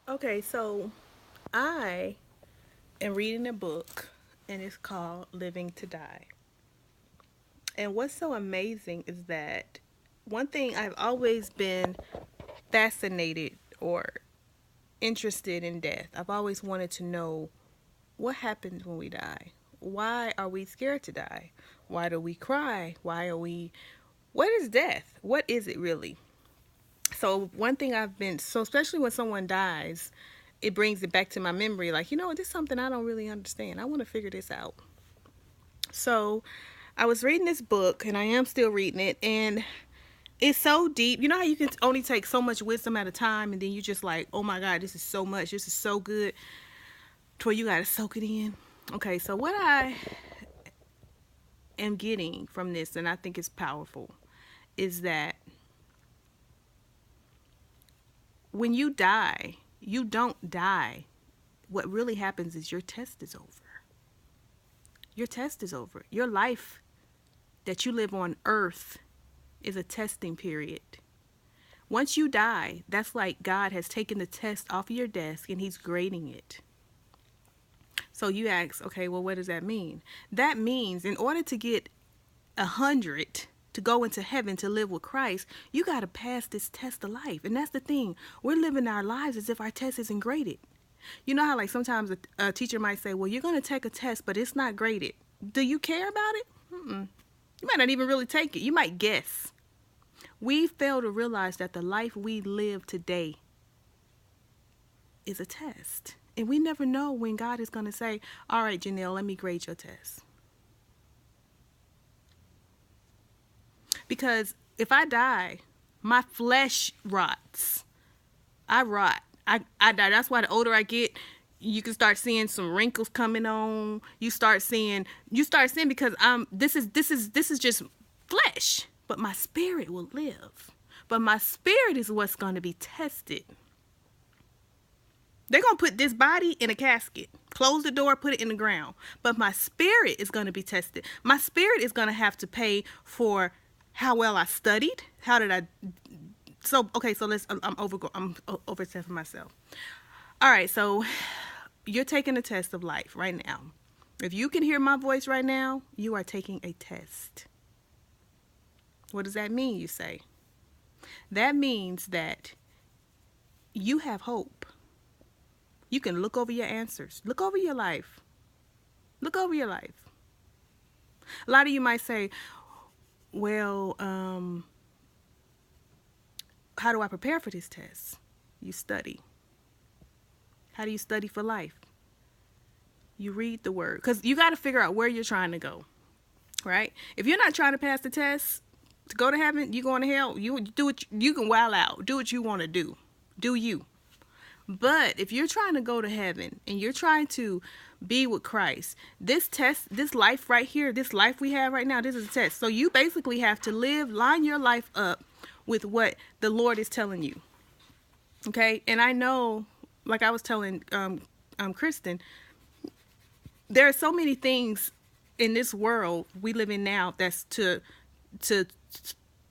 Okay, so I am reading a book and it's called Living to Die. And what's so amazing is that one thing I've always been fascinated or interested in death. I've always wanted to know what happens when we die. Why are we scared to die? Why do we cry? What is death? What is it really? So one thing especially when someone dies, it brings it back to my memory. Like, this is something I don't really understand. I want to figure this out. So I was reading this book, and I am still reading it, and it's so deep. You know how you can only take so much wisdom at a time, and then you just like, oh my God, this is so much. This is so good. To where you got to soak it in. Okay, so what I am getting from this, and I think it's powerful, is that when you die, you don't die. What really happens is your test is over. Your test is over. Your life that you live on earth is a testing period. Once you die, that's like God has taken the test off of your desk and he's grading it. So you ask, okay, well, what does that mean? That means in order to get 100 to go into heaven to live with Christ, you got to pass this test of life. And that's the thing. We're living our lives as if our test isn't graded. You know how like sometimes a teacher might say, well, you're going to take a test, but it's not graded. Do you care about it? Mm-mm. You might not even really take it. You might guess. We fail to realize that the life we live today is a test. And we never know when God is going to say, all right, Janelle, let me grade your test. Because if I die, my flesh rots. I rot. I die. That's why the older I get, you can start seeing some wrinkles coming on. You start seeing because this is just flesh, but my spirit will live. But my spirit is what's going to be tested. They're going to put this body in a casket, close the door, put it in the ground. But my spirit is going to be tested. My spirit is going to have to pay for how well I studied. How did I? So, okay, so I'm overstepping myself. All right, so you're taking a test of life right now. If you can hear my voice right now, you are taking a test. What does that mean, you say? That means that you have hope. You can look over your answers. Look over your life. Look over your life. A lot of you might say, well, how do I prepare for this test? You study. How do you study for life? You read the word. Because you got to figure out where you're trying to go. Right? If you're not trying to pass the test to go to heaven, you going to hell, you do what you can wild out. Do what you want to do. Do you. But if you're trying to go to heaven and you're trying to be with Christ, this test, this life right here, this life we have right now, this is a test. So you basically have to line your life up with what the Lord is telling you. Okay? And I know, like I was telling Kristen, there are so many things in this world we live in now that's to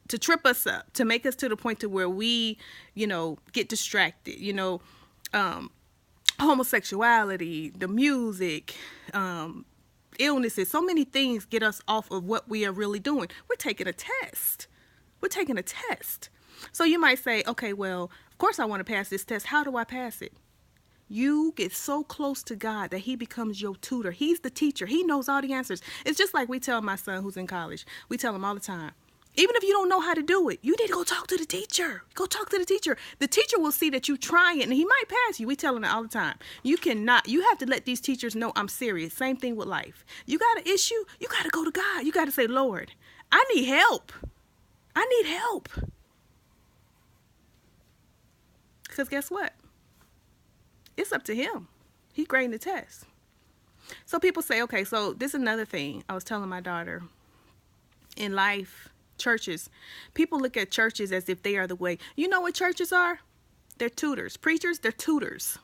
trip us up, to make us to the point to where we, get distracted, homosexuality, the music, illnesses, so many things get us off of what we are really doing. We're taking a test. So you might say, okay, well, of course I want to pass this test. How do I pass it? You get so close to God that he becomes your tutor. He's the teacher. He knows all the answers. It's just like we tell my son who's in college. We tell him all the time, even if you don't know how to do it, you need to go talk to the teacher. Go talk to the teacher. The teacher will see that you trying it and he might pass you. We tell him that all the time. You have to let these teachers know I'm serious. Same thing with life. You got an issue, you got to go to God. You got to say, Lord, I need help. Because guess what? It's up to him. He's grading the test. So people say, okay, so this is another thing I was telling my daughter. In life, churches, people look at churches as if they are the way. You know what churches are? They're tutors. Preachers, they're tutors.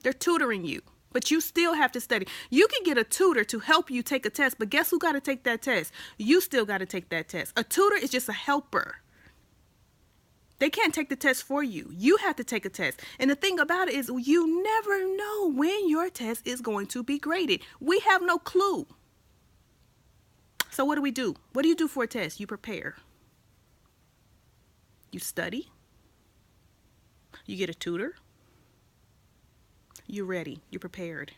They're tutoring you. But you still have to study. You can get a tutor to help you take a test, but guess who got to take that test? You still got to take that test. A tutor is just a helper. They can't take the test for you. You have to take a test. And the thing about it is you never know when your test is going to be graded. We have no clue. So what do? What do you do for a test? You prepare. You study. You get a tutor. You're ready. You're prepared.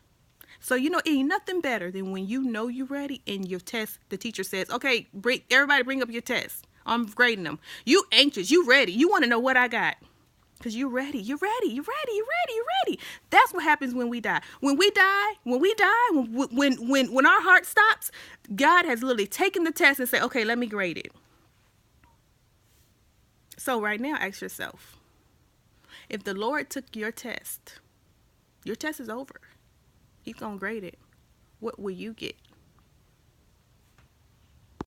So, ain't nothing better than when you know you're ready and your test, the teacher says, okay, everybody bring up your test. I'm grading them. You anxious. You ready. You want to know what I got. Because you're ready. You're ready. You're ready. You're ready. You're ready. That's what happens when we die. When our heart stops, God has literally taken the test and said, okay, let me grade it. So right now, ask yourself, if the Lord took your test is over. He's going to grade it. What will you get?